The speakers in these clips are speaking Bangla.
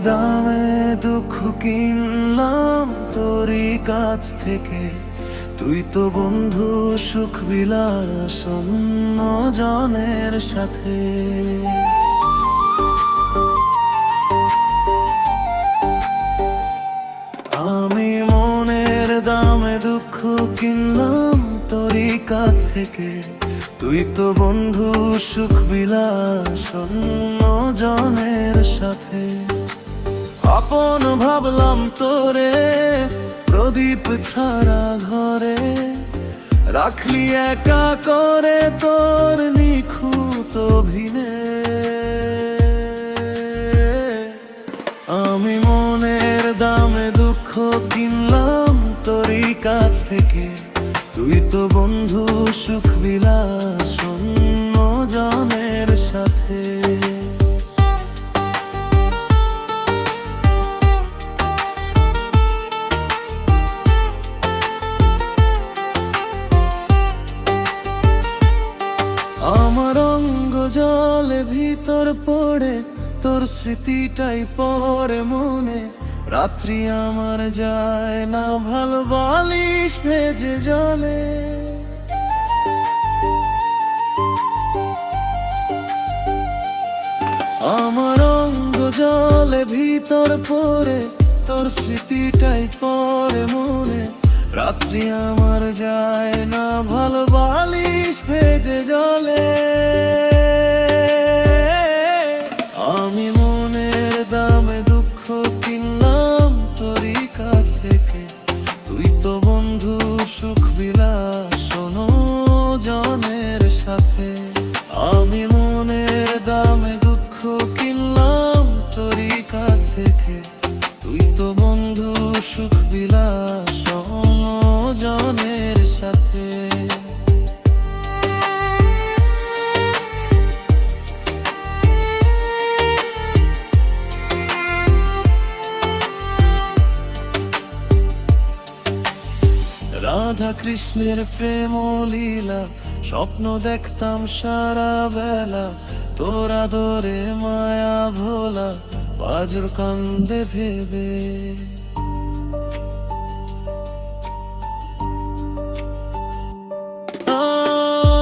দামে দুঃখ কিনলাম তোরই কাছ থেকে, তুই তো বন্ধু সুখ বিলাস অন্য জনের সাথে। আমি মনের দামে দুঃখ কিনলাম তোরই কাছ থেকে, তুই তো বন্ধু সুখ বিলাস অন্য জনের সাথে। আপন ভাবলাম তোরে প্রদীপ ছাড়া ঘরে, রাখলি একা করে তোর নিখুঁত ভিনে। আমি মনের দামে দুঃখ কিনলাম তোরই কাছ থেকে, তুই তো বন্ধু সুখ বিলাস অন্য জনের সাথে। আমার অঙ্গ জলে ভিতর পড়ে তোর স্মৃতিটাই পরে মনে, রাত্রি আমার যায় না ভালো বালিশ ভেজে জলে। আমার অঙ্গ জলে ভিতর পড়ে তোর স্মৃতিটাই পরে মনে, রাত্রি আমার যায় না ভালো বালিশ ভেজে জলে। আমি মনের দামে দুঃখ কিনলাম তোরই কাছ থেকে, তুই তো বন্ধু সুখ বিলাস অন্য জনের সাথে। আমি মনের দামে দুঃখ কিনলাম তোরই কাছ থেকে, তুই তো বন্ধু সুখ বিলাস অন্য জনের সাথে। রাধা কৃষ্ণের প্রেম লীলা স্বপ্ন দেখতাম সারা বেলা, তোর আদরে মায়া ভোলা বাজুর কান্দে ভেবে।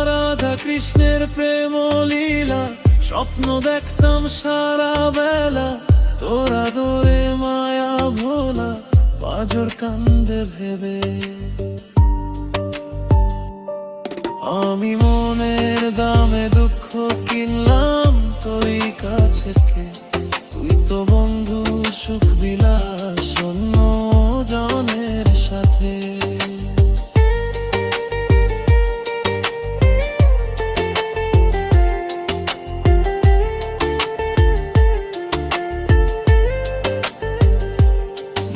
রাধা কৃষ্ণের প্রেম লীলা স্বপ্ন দেখতাম সারা বেলা, তোর আদরে মায়া ভোলা বাজুর কান্দে ভেবে। আমি মনের দামে দুঃখ কিনলাম তোরই কাছে থেকে, তুই তো বন্ধু সুখ বিলাস অন্য জনের সাথে।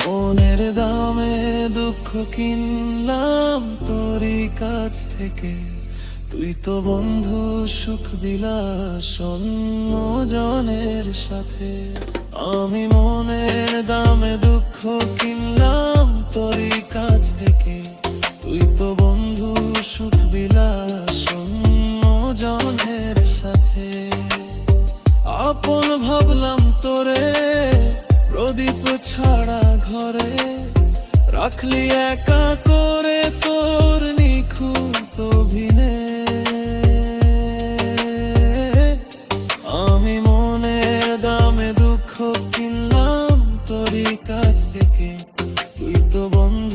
মনের দামে দুঃখ কিনলাম তোরই কাছ থেকে, তুই তো বন্ধু সুখ বিলাস অন্য জনের সাথে। আমি মনের দামে দুঃখ কিনলাম তোরই কাছ থেকে, তুই তো বন্ধু সুখ বিলাস অন্য জনের সাথে। আপন ভাবলাম তোরে প্রদীপ ছাড়া ঘরে, রাখলি একা করে তোর নিখুঁত ভিনে। আমি মনের দামে দুঃখ কিনলাম তোরই কাছ থেকে, তুই তো বন্ধু